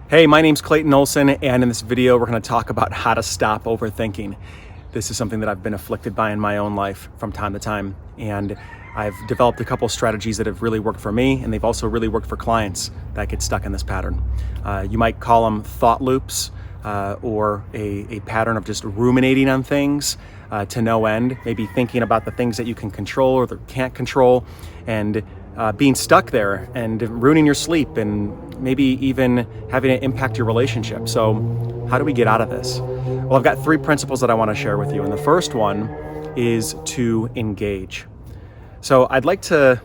Hey, my name's Clayton Olson, and in this video, we're going to talk about how to stop overthinking. This is something that I've been afflicted by in my own life from time to time, and I've developed a couple strategies that have really worked for me, and they've also really worked for clients that get stuck in this pattern. You might call them thought loops, or a pattern of just ruminating on things to no end, maybe thinking about the things that you can control or that can't control, and being stuck there and ruining your sleep and maybe even having it impact your relationship. So how do we get out of this? Well, I've got 3 principles that I want to share with you. And the first one is to engage. So I'd like to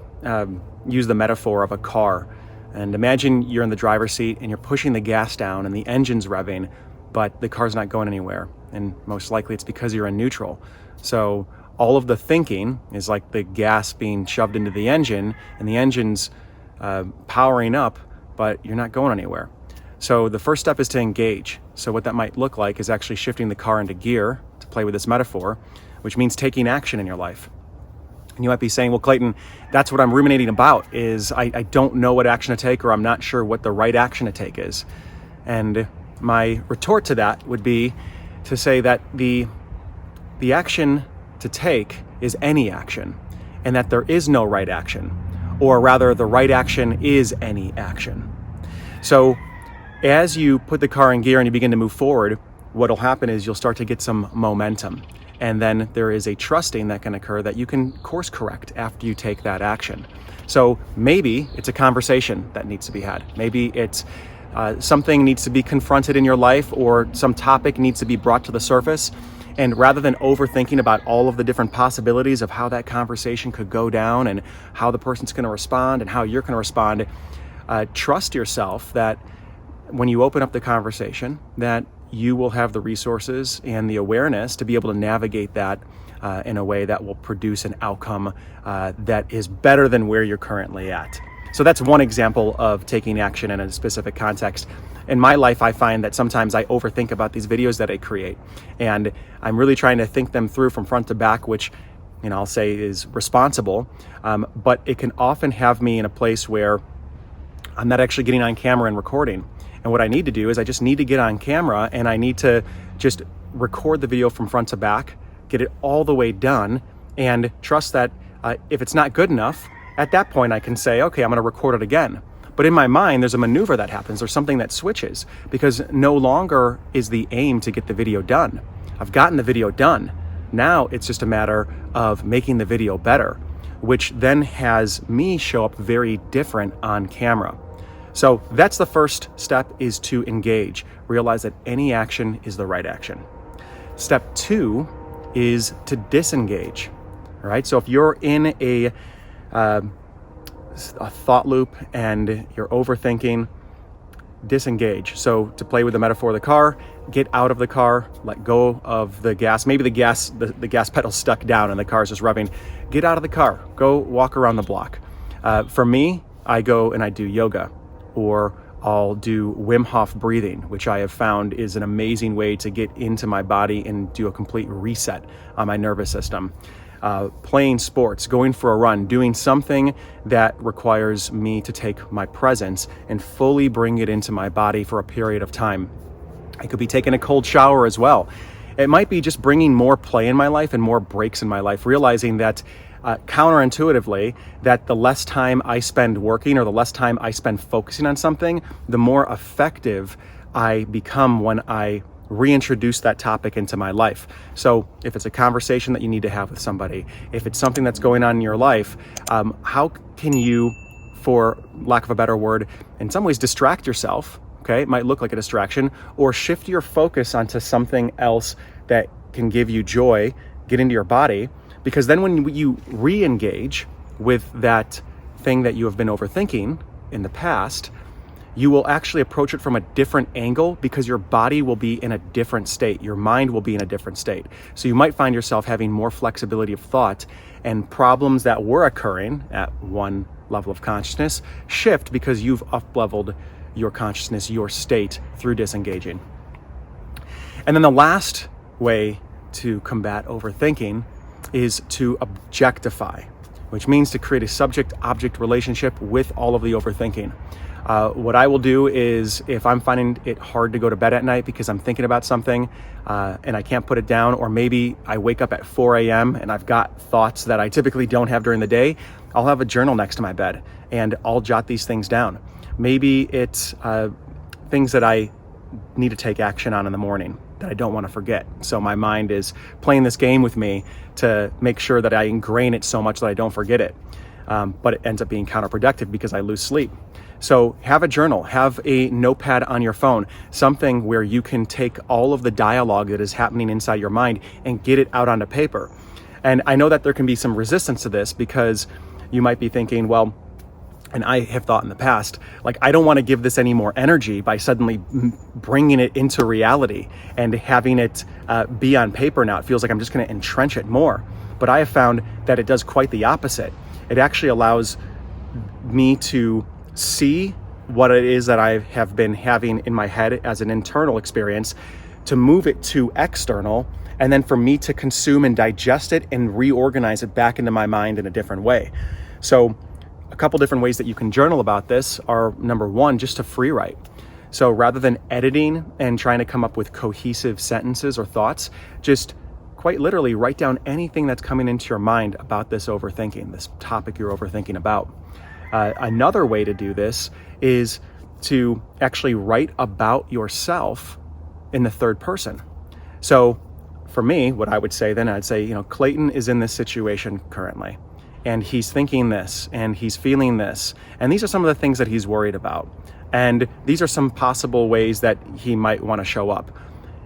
use the metaphor of a car. And imagine you're in the driver's seat and you're pushing the gas down and the engine's revving, but the car's not going anywhere. And most likely it's because you're in neutral. So all of the thinking is like the gas being shoved into the engine, and the engine's powering up, but you're not going anywhere. So the first step is to engage. So what that might look like is actually shifting the car into gear, to play with this metaphor, which means taking action in your life. And you might be saying, well, Clayton, that's what I'm ruminating about, is I don't know what action to take, or I'm not sure what the right action to take is. And my retort to that would be to say that the action to take is any action, and that there is no right action, or rather the right action is any action. So as you put the car in gear and you begin to move forward, what'll happen is you'll start to get some momentum, and then there is a trusting that can occur that you can course correct after you take that action. So maybe it's a conversation that needs to be had. Maybe it's something needs to be confronted in your life, or some topic needs to be brought to the surface. And rather than overthinking about all of the different possibilities of how that conversation could go down and how the person's going to respond and how you're going to respond, trust yourself that when you open up the conversation, that you will have the resources and the awareness to be able to navigate that in a way that will produce an outcome that is better than where you're currently at. So that's one example of taking action in a specific context. In my life, I find that sometimes I overthink about these videos that I create, and I'm really trying to think them through from front to back, which, I'll say is responsible, but it can often have me in a place where I'm not actually getting on camera and recording. And what I need to do is I just need to get on camera, and I need to just record the video from front to back, get it all the way done, and trust that if it's not good enough, at that point I can say, okay, I'm going to record it again. But in my mind, there's a maneuver that happens. There's something that switches, because no longer is the aim to get the video done. I've gotten the video done. Now it's just a matter of making the video better, which then has me show up very different on camera. So that's the first step, is to engage. Realize that any action is the right action. Step 2 is to disengage. All right. So if you're in a thought loop and you're overthinking, disengage. So to play with the metaphor of the car, get out of the car, let go of the gas. Maybe the gas pedal's stuck down and the car's just revving. Get out of the car, go walk around the block. For me, I go and I do yoga, or I'll do Wim Hof breathing, which I have found is an amazing way to get into my body and do a complete reset on my nervous system. Playing sports, going for a run, doing something that requires me to take my presence and fully bring it into my body for a period of time. I could be taking a cold shower as well. It might be just bringing more play in my life and more breaks in my life, realizing that counterintuitively, that the less time I spend working, or the less time I spend focusing on something, the more effective I become when I reintroduce that topic into my life. So if it's a conversation that you need to have with somebody, if it's something that's going on in your life, how can you, for lack of a better word, in some ways distract yourself? Okay, it might look like a distraction, or shift your focus onto something else that can give you joy, get into your body, because then when you re-engage with that thing that you have been overthinking in the past, you will actually approach it from a different angle, because your body will be in a different state. Your mind will be in a different state. So you might find yourself having more flexibility of thought, and problems that were occurring at one level of consciousness shift because you've up-leveled your consciousness, your state, through disengaging. And then the last way to combat overthinking is to objectify, which means to create a subject-object relationship with all of the overthinking. What I will do is, if I'm finding it hard to go to bed at night because I'm thinking about something and I can't put it down, or maybe I wake up at 4 a.m. and I've got thoughts that I typically don't have during the day, I'll have a journal next to my bed and I'll jot these things down. Maybe it's things that I need to take action on in the morning that I don't want to forget. So my mind is playing this game with me to make sure that I ingrain it so much that I don't forget it. But it ends up being counterproductive because I lose sleep. So have a journal, have a notepad on your phone, something where you can take all of the dialogue that is happening inside your mind and get it out onto paper. And I know that there can be some resistance to this because you might be thinking, well, and I have thought in the past, like, I don't want to give this any more energy by suddenly bringing it into reality and having it be on paper now. It feels like I'm just going to entrench it more. But I have found that it does quite the opposite. It actually allows me to see what it is that I have been having in my head as an internal experience, to move it to external, and then for me to consume and digest it and reorganize it back into my mind in a different way. So a couple different ways that you can journal about this are, number one, just to free write. So rather than editing and trying to come up with cohesive sentences or thoughts, just quite literally write down anything that's coming into your mind about this overthinking, this topic you're overthinking about. Another way to do this is to actually write about yourself in the third person. So for me, what I would say then, I'd say, Clayton is in this situation currently, and he's thinking this, and he's feeling this, and these are some of the things that he's worried about. And these are some possible ways that he might want to show up.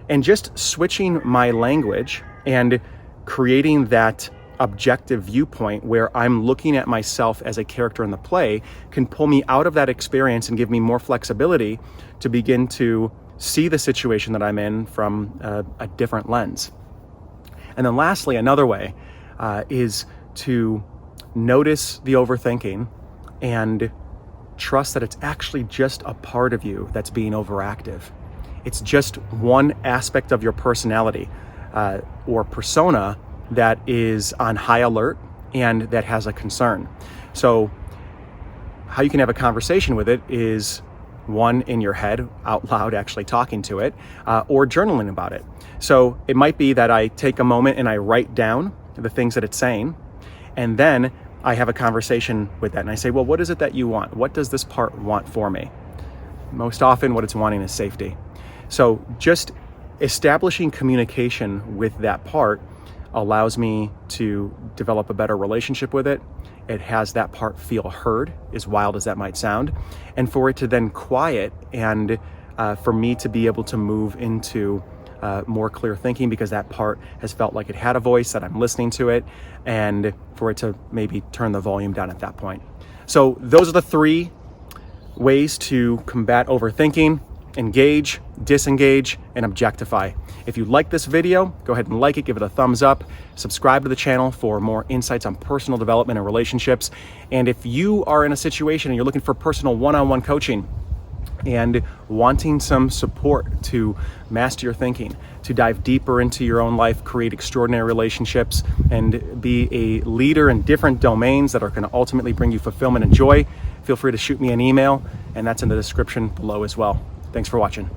And just switching my language and creating that objective viewpoint where I'm looking at myself as a character in the play can pull me out of that experience and give me more flexibility to begin to see the situation that I'm in from a different lens. And then lastly, another way is to notice the overthinking and trust that it's actually just a part of you that's being overactive. It's just one aspect of your personality or persona that is on high alert and that has a concern. So how you can have a conversation with it is, one, in your head, out loud, actually talking to it, or journaling about it. So it might be that I take a moment and I write down the things that it's saying, and then I have a conversation with that and I say, well, what is it that you want? What does this part want for me? Most often what it's wanting is safety. So just establishing communication with that part allows me to develop a better relationship with it. It has that part feel heard, as wild as that might sound, and for it to then quiet and for me to be able to move into more clear thinking, because that part has felt like it had a voice, that I'm listening to it, and for it to maybe turn the volume down at that point. So those are the 3 ways to combat overthinking: engage, disengage, and objectify. If you like this video, go ahead and like it, give it a thumbs up, subscribe to the channel for more insights on personal development and relationships. And if you are in a situation and you're looking for personal one-on-one coaching and wanting some support to master your thinking, to dive deeper into your own life, create extraordinary relationships, and be a leader in different domains that are going to ultimately bring you fulfillment and joy, feel free to shoot me an email, and that's in the description below as well. Thanks for watching.